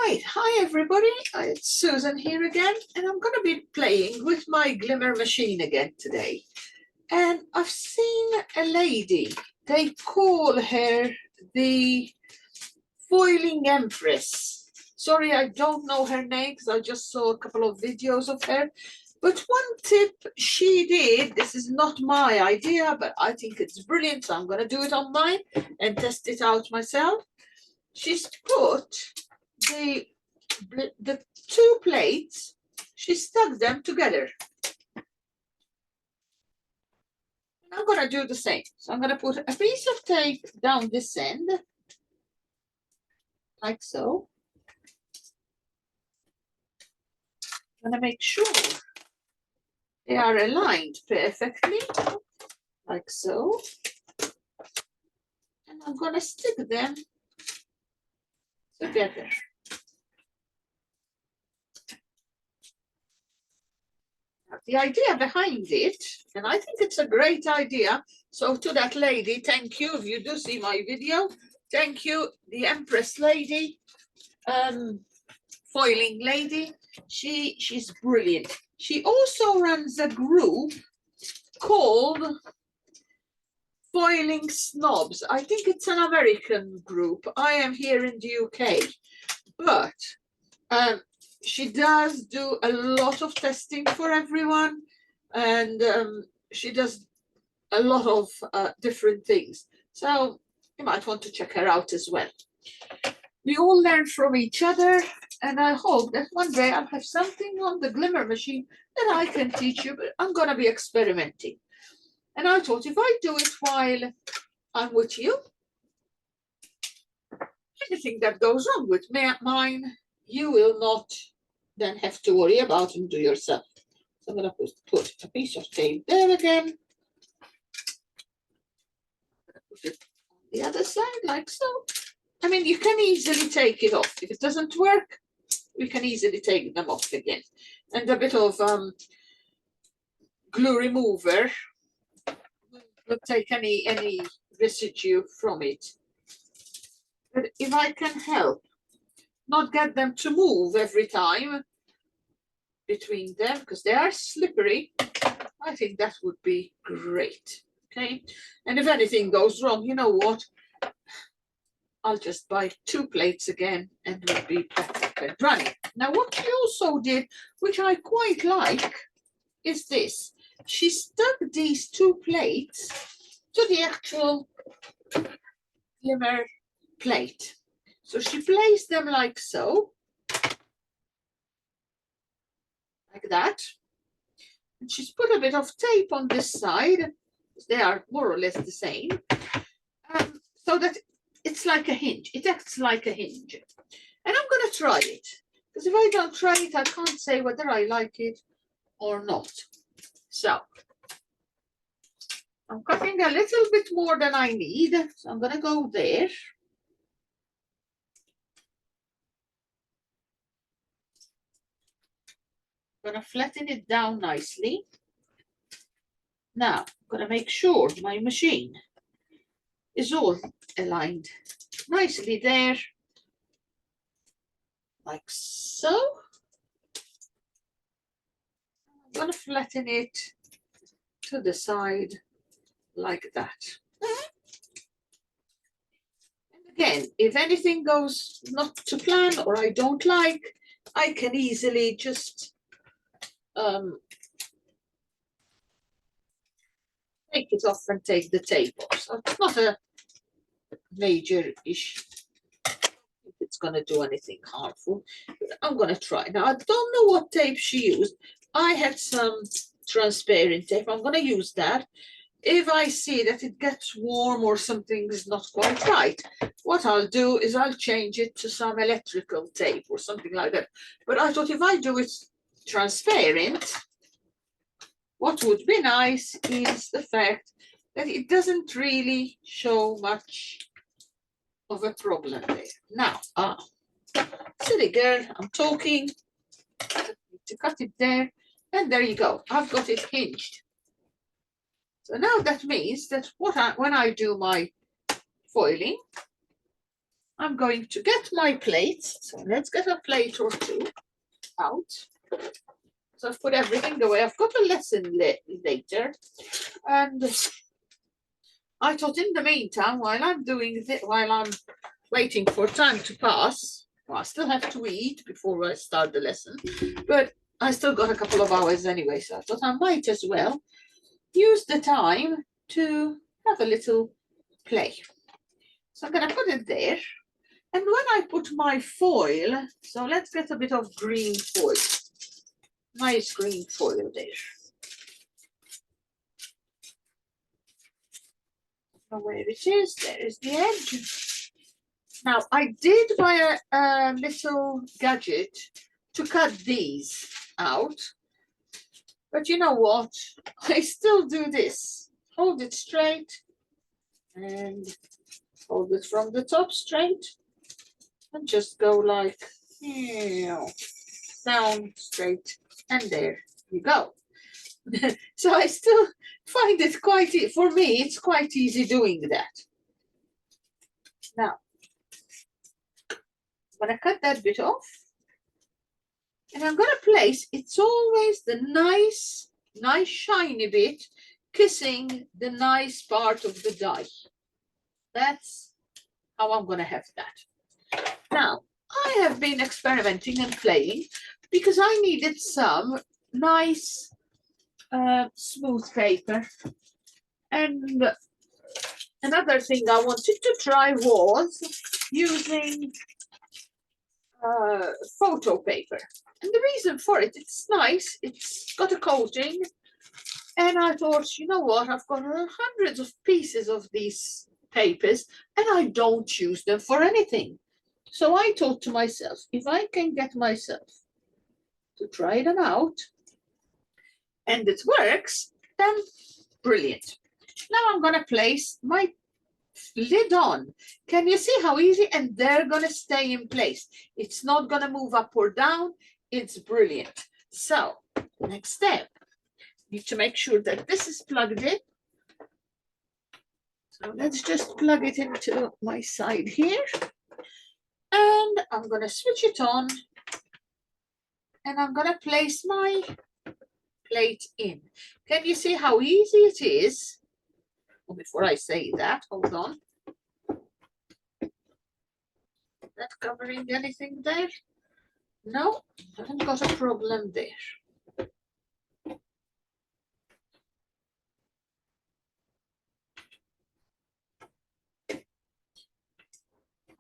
Right, hi everybody, it's Susan here again, and I'm going to be playing with my Glimmer machine again today. And I've seen a lady, they call her the Foiling Empress. Sorry, I don't know her name because I just saw a couple of videos of her. But one tip she did, this is not my idea, but I think it's brilliant, so I'm going to do it on mine and test it out myself. She's put the two plates, she stuck them together. And I'm going to do the same. So I'm going to put a piece of tape down this end, like so. I'm going to make sure they are aligned perfectly, like so. And I'm going to stick them together. The idea behind it, and I think it's a great idea. So to that lady, thank you. If you do see my video, thank you. The Empress lady, foiling lady, she's brilliant. She also runs a group called Foiling Snobs. I think it's an American group. I am here in the UK, but she does do a lot of testing for everyone, and she does a lot of different things. So you might want to check her out as well. We all learn from each other, and I hope that one day I'll have something on the Glimmer machine that I can teach you, but I'm going to be experimenting. And I thought if I do it while I'm with you, anything that goes wrong with mine, you will not then have to worry about and do yourself. So I'm going to put a piece of tape there again. Put it on the other side like so. I mean, you can easily take it off. If it doesn't work, we can easily take them off again. And a bit of glue remover will take any residue from it. But if I can help not get them to move every time between them, because they are slippery, I think that would be great. Okay, and if anything goes wrong, you know what, I'll just buy two plates again and we'll be back up and running. Now what she also did, which I quite like, is this. She stuck these two plates to the actual Glimmer plate. So she placed them like so, like that. And she's put a bit of tape on this side. They are more or less the same. So that it's like a hinge. It acts like a hinge. And I'm going to try it. Because if I don't try it, I can't say whether I like it or not. So I'm cutting a little bit more than I need. So I'm going to go there. I'm going to flatten it down nicely. Now, I'm going to make sure my machine is all aligned nicely there, like so. I'm going to flatten it to the side like that. And again, if anything goes not to plan or I don't like, I can easily just take it off and take the tape off. So it's not a major issue. If it's going to do anything harmful, but I'm going to try. Now, I don't know what tape she used. I had some transparent tape. I'm going to use that. If I see that it gets warm or something is not quite right, what I'll do is I'll change it to some electrical tape or something like that. But I thought if I do it transparent, what would be nice is the fact that it doesn't really show much of a problem there. Now, silly girl, I'm talking. I need to cut it there, and there you go. I've got it hinged. So now that means that when I do my foiling, I'm going to get my plates. So let's get a plate or two out. So I've put everything away. I've got a lesson later. And I thought in the meantime, while I'm doing this, while I'm waiting for time to pass, well, I still have to eat before I start the lesson, but I still got a couple of hours anyway, so I thought I might as well use the time to have a little play. So I'm going to put it there. And when I put my foil, so let's get a bit of green foil. Nice green foil there. Where it is, there is the edge. Now, I did buy a little gadget to cut these out. But you know what? I still do this. Hold it straight and hold it from the top straight and just go like down straight, and there you go. So I still find it quite, for me, it's quite easy doing that. Now, I'm going to cut that bit off. And I'm going to place, it's always the nice shiny bit kissing the nice part of the die. That's how I'm going to have that. Now, I have been experimenting and playing because I needed some nice smooth paper. And another thing I wanted to try was using photo paper. And the reason for it, it's nice, it's got a coating. And I thought, you know what, I've got hundreds of pieces of these papers and I don't use them for anything. So I thought to myself, if I can get myself to try them out and it works, then brilliant. Now I'm going to place my lid on. Can you see how easy? And they're going to stay in place. It's not going to move up or down. It's brilliant. So next step, need to make sure that this is plugged in. So let's just plug it into my side here. And I'm going to switch it on. And I'm going to place my plate in. Can you see how easy it is? Well, before I say that, hold on. That covering anything there? No, haven't got a problem there.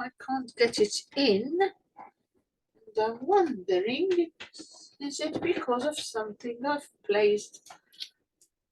I can't get it in. And I'm wondering, is it because of something I've placed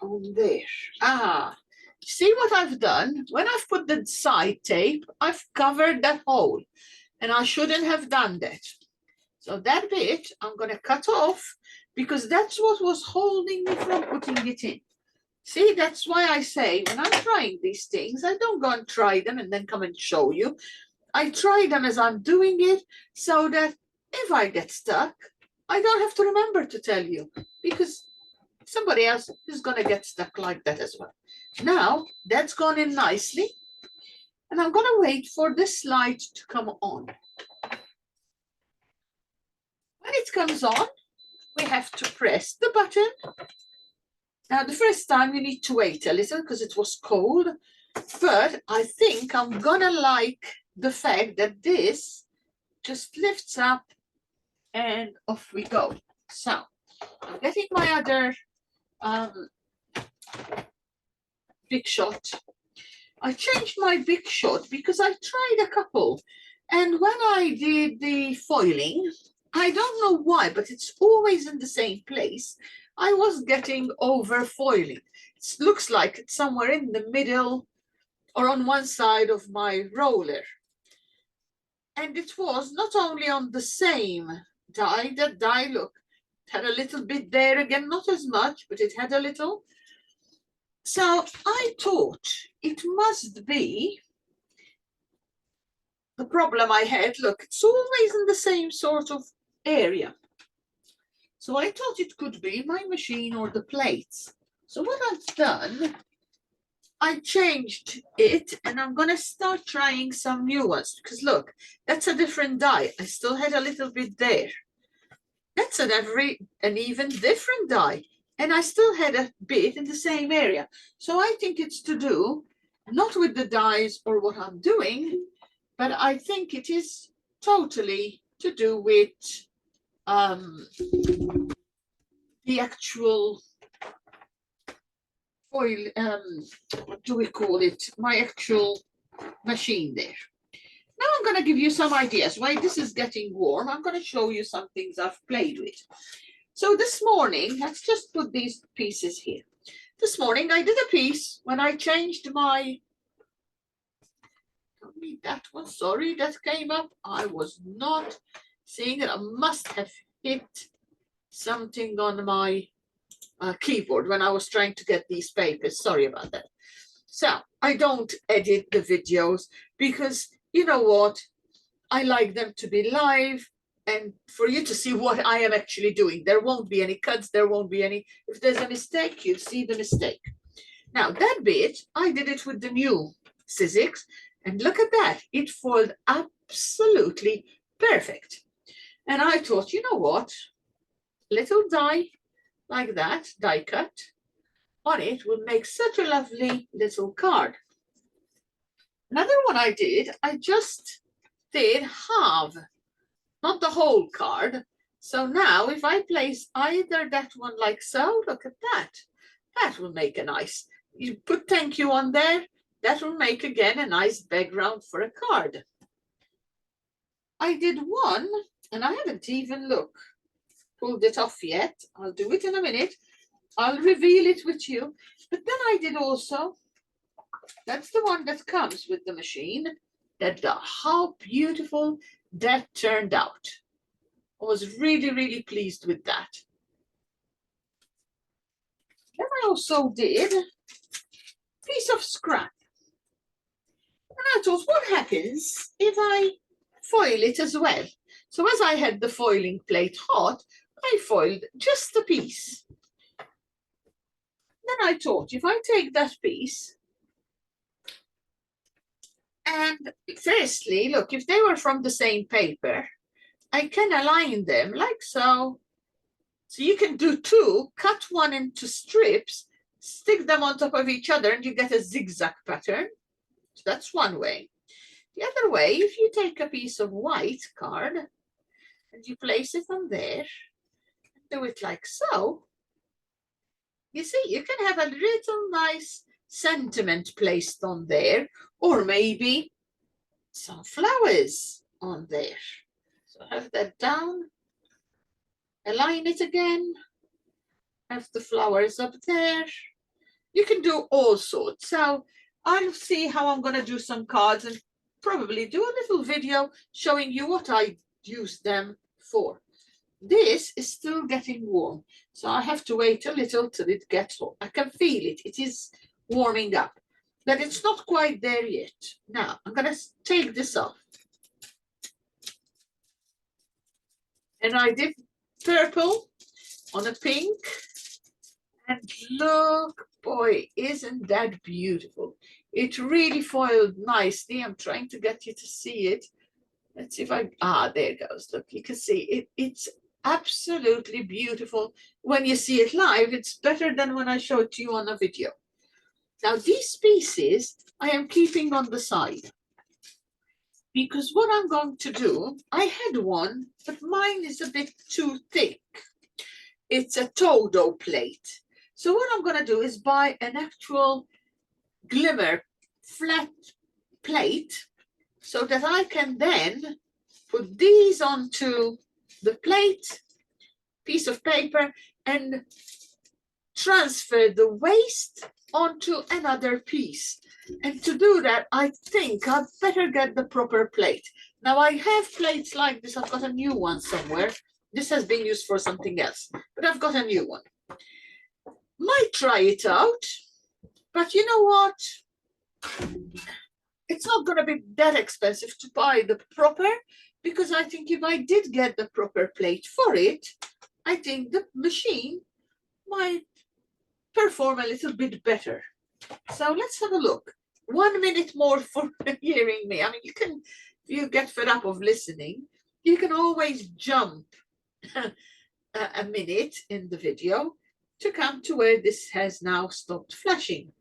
on there? Ah, see what I've done? When I've put the side tape, I've covered that hole. And I shouldn't have done that. So that bit I'm going to cut off because that's what was holding me from putting it in. See, that's why I say when I'm trying these things, I don't go and try them and then come and show you. I try them as I'm doing it so that if I get stuck, I don't have to remember to tell you because somebody else is going to get stuck like that as well. Now that's gone in nicely. And I'm going to wait for this light to come on. When it comes on, we have to press the button. Now, the first time you need to wait a little because it was cold, but I think I'm gonna like the fact that this just lifts up and off we go. So, I'm getting my other Big Shot. I changed my Big Shot because I tried a couple, and when I did the foiling, I don't know why, but it's always in the same place. I was getting over foiling. It looks like it's somewhere in the middle or on one side of my roller. And it was not only on the same die, that die, look, it had a little bit there again, not as much, but it had a little. So I thought it must be the problem I had. Look, it's always in the same sort of area. So I thought it could be my machine or the plates. So what I've done, I changed it and I'm going to start trying some new ones because look, that's a different dye. I still had a little bit there. That's an even different dye. And I still had a bit in the same area. So I think it's to do not with the dyes or what I'm doing, but I think it is totally to do with the actual oil, what do we call it? My actual machine there. Now I'm going to give you some ideas. While this is getting warm, I'm going to show you some things I've played with. So this morning, let's just put these pieces here. This morning I did a piece when I changed my, don't need that one, sorry, that came up. I was not seeing it. I must have hit something on my keyboard when I was trying to get these papers. Sorry about that. So I don't edit the videos because you know what? I like them to be live and for you to see what I am actually doing. There won't be any cuts. There won't be any. If there's a mistake, you'll see the mistake. Now that bit, I did it with the new Sizzix and look at that. It foiled absolutely perfect. And I thought, you know what? Little die like that, die cut on it will make such a lovely little card. Another one I did, I just did half, not the whole card. So now if I place either that one like so, look at that. That will make a nice, you put thank you on there, that will make again a nice background for a card. I did one, and I haven't even pulled it off yet. I'll do it in a minute. I'll reveal it with you. But then I did also, that's the one that comes with the machine, how beautiful that turned out. I was really, really pleased with that. Then I also did a piece of scrap. And I thought, what happens if I foil it as well? So as I had the foiling plate hot, I foiled just a piece. Then I thought, if I take that piece, and firstly, look, if they were from the same paper, I can align them like so. So you can do two, cut one into strips, stick them on top of each other, and you get a zigzag pattern. So that's one way. The other way, if you take a piece of white card and you place it on there, do it like so, you see, you can have a little nice sentiment placed on there, or maybe some flowers on there. So have that down, align it again, have the flowers up there. You can do all sorts. So I'll see how I'm going to do some cards and probably do a little video showing you what I use them for. This is still getting warm, so I have to wait a little till it gets hot. I can feel it. It is warming up, but it's not quite there yet. Now, I'm going to take this off. And I did purple on a pink. And look, boy, isn't that beautiful? It really foiled nicely. I'm trying to get you to see it. Let's see if there it goes. Look, you can see it. It's absolutely beautiful. When you see it live, it's better than when I show it to you on a video. Now, these pieces I am keeping on the side because what I'm going to do, I had one, but mine is a bit too thick. It's a Todo plate. So what I'm going to do is buy an actual Glimmer flat plate so that I can then put these onto the plate, piece of paper, and transfer the waste onto another piece. And to do that, I think I'd better get the proper plate. Now I have plates like this. I've got a new one somewhere. This has been used for something else, but I've got a new one. Might try it out, but you know what? It's not going to be that expensive to buy the proper, because I think if I did get the proper plate for it, I think the machine might perform a little bit better. So let's have a look. 1 minute more for hearing me. I mean, you can, if you get fed up of listening, you can always jump a minute in the video to come to where this has now stopped flashing.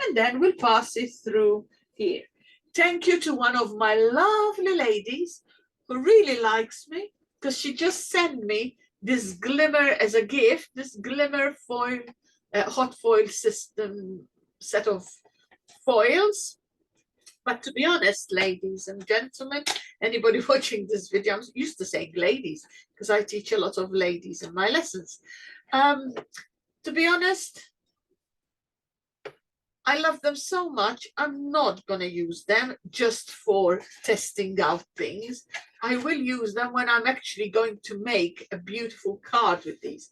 And then we'll pass it through here. Thank you to one of my lovely ladies who really likes me, because she just sent me this Glimmer as a gift, this Glimmer foil, hot foil system set of foils. But to be honest, ladies and gentlemen, anybody watching this video, I'm used to saying ladies because I teach a lot of ladies in my lessons. To be honest, I love them so much, I'm not going to use them just for testing out things. I will use them when I'm actually going to make a beautiful card with these.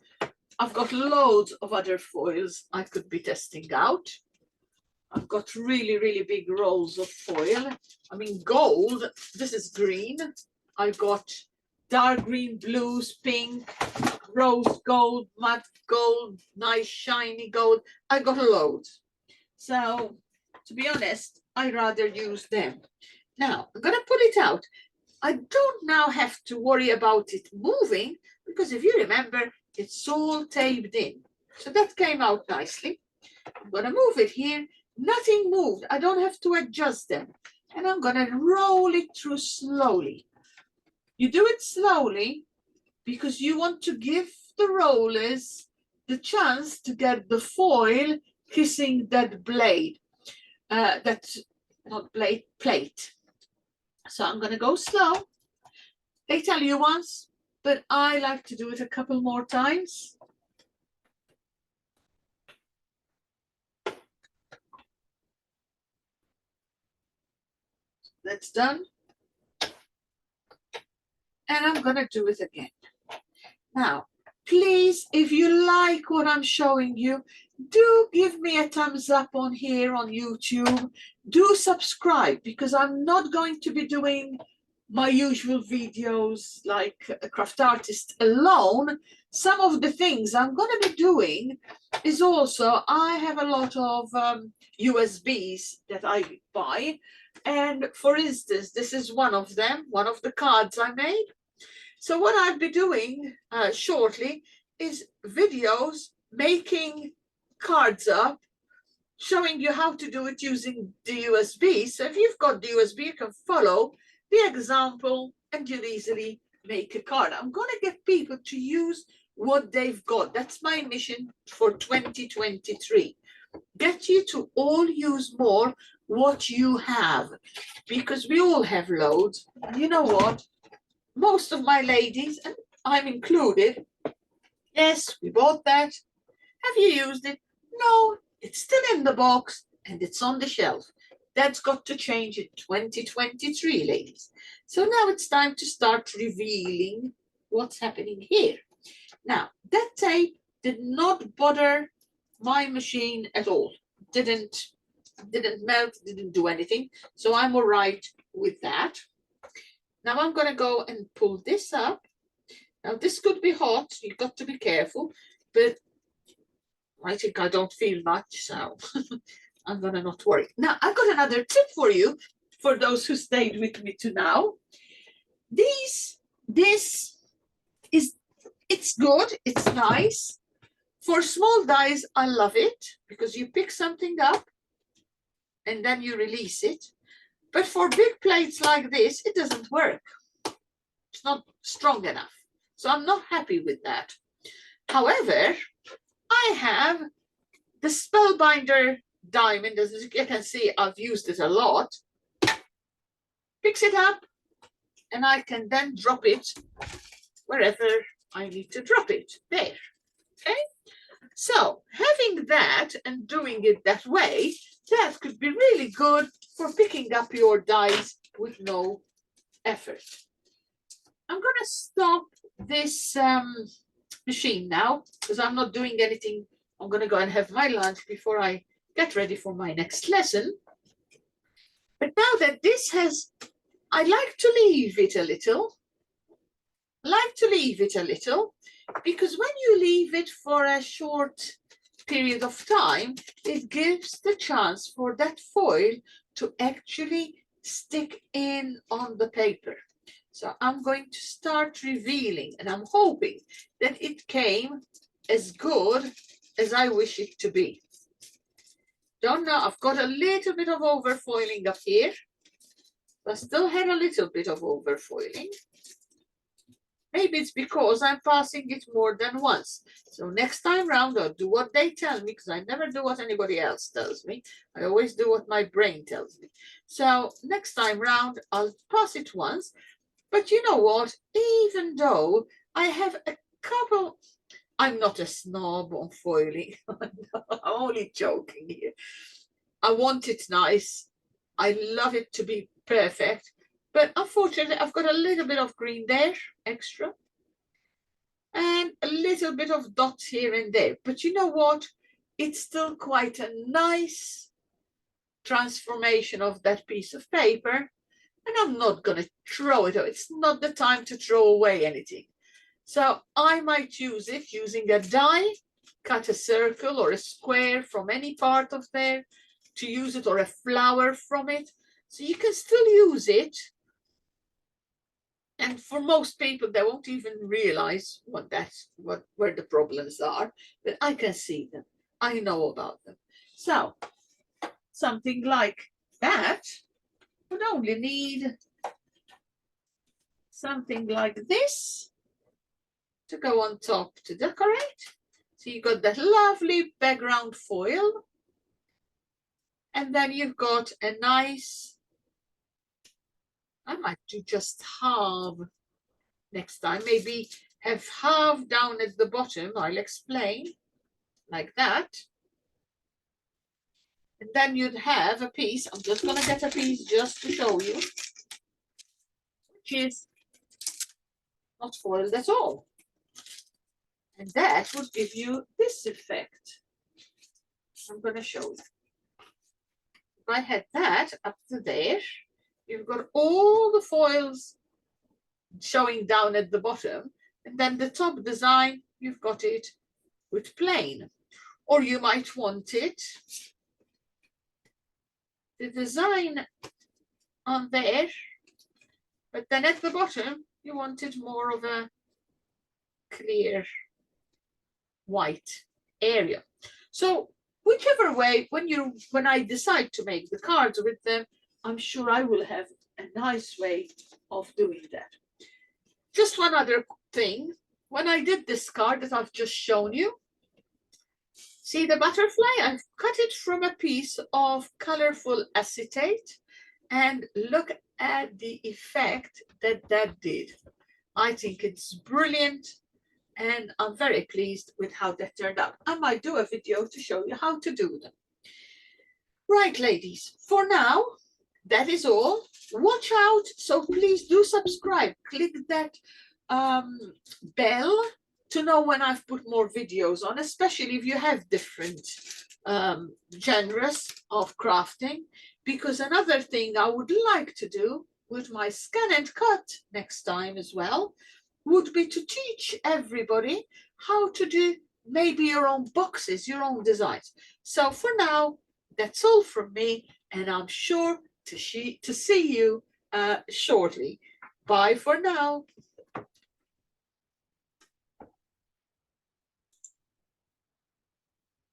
I've got loads of other foils I could be testing out. I've got really, really big rolls of foil. I mean, gold, this is green. I've got dark green, blues, pink, rose gold, matte gold, nice shiny gold. I got a load. So, to be honest, I'd rather use them. Now, I'm going to pull it out. I don't now have to worry about it moving, because if you remember, it's all taped in. So that came out nicely. I'm going to move it here. Nothing moved. I don't have to adjust them. And I'm going to roll it through slowly. You do it slowly because you want to give the rollers the chance to get the foil kissing that blade, not blade, plate. So I'm going to go slow. They tell you once, but I like to do it a couple more times. That's done. And I'm going to do it again. Now, please, if you like what I'm showing you, do give me a thumbs up on here on YouTube. Do subscribe, because I'm not going to be doing my usual videos like a craft artist alone. Some of the things I'm going to be doing is also, I have a lot of USBs that I buy. And for instance, this is one of them, one of the cards I made. So what I'll be doing shortly is videos making cards up, showing you how to do it using the USB. So if you've got the USB, you can follow the example and you'll easily make a card. I'm going to get people to use what they've got. That's my mission for 2023. Get you to all use more what you have, because we all have loads. And you know what? Most of my ladies, and I'm included, yes, we bought that. Have you used it? No, it's still in the box and it's on the shelf. That's got to change in 2023, ladies. So now it's time to start revealing what's happening here. Now, that tape did not bother my machine at all. Didn't melt, didn't do anything. So I'm all right with that. Now I'm going to go and pull this up. Now this could be hot, you've got to be careful, but I think I don't feel much, so I'm going to not worry. Now I've got another tip for you, for those who stayed with me to now. This is, it's good, it's nice. For small dies, I love it, because you pick something up and then you release it. But for big plates like this, it doesn't work. It's not strong enough. So I'm not happy with that. However, I have the Spellbinder diamond. As you can see, I've used it a lot. Picks it up, and I can then drop it wherever I need to drop it. There. Okay? So having that and doing it that way, that could be really good for picking up your dies with no effort. I'm going to stop this machine now, because I'm not doing anything. I'm going to go and have my lunch before I get ready for my next lesson. But now that this has, I like to leave it a little. Because when you leave it for a short period of time, it gives the chance for that foil to actually stick in on the paper. So I'm going to start revealing, and I'm hoping that it came as good as I wish it to be. Don't know, I've got a little bit of overfoiling up here. I still had a little bit of overfoiling. Maybe it's because I'm passing it more than once. So next time round, I'll do what they tell me, because I never do what anybody else tells me. I always do what my brain tells me. So next time round, I'll pass it once. But you know what? Even though I have a couple, I'm not a snob on foiling. I'm only joking here. I want it nice. I love it to be perfect. But unfortunately, I've got a little bit of green there, extra. And a little bit of dots here and there. But you know what? It's still quite a nice transformation of that piece of paper. And I'm not going to throw it away. It's not the time to throw away anything. So I might use it using a die, cut a circle or a square from any part of there to use it, or a flower from it. So you can still use it. And for most people, they won't even realize where the problems are, but I can see them. I know about them. So something like that would only need something like this to go on top to decorate. So you've got that lovely background foil. And then you've got a nice, I might do just half next time, maybe have half down at the bottom. I'll explain, like that. And then you'd have a piece, I'm just going to get a piece just to show you, which is not foiled at all. And that would give you this effect. I'm going to show you. If I had that up to there, you've got all the foils showing down at the bottom, and then the top design, you've got it with plain. Or you might want it, the design on there, but then at the bottom, you want it more of a clear white area. So whichever way, when I decide to make the cards with them, I'm sure I will have a nice way of doing that. Just one other thing, when I did this card that I've just shown you, see the butterfly? I've cut it from a piece of colorful acetate, and look at the effect that that did. I think it's brilliant, and I'm very pleased with how that turned out. I might do a video to show you how to do them. Right, ladies, for now, that is all. Watch out, so please do subscribe. Click that bell to know when I've put more videos on, especially if you have different genres of crafting. Because another thing I would like to do with my scan and cut next time as well would be to teach everybody how to do maybe your own boxes, your own designs. So for now, that's all from me, and I'm sure to see you shortly. Bye for now.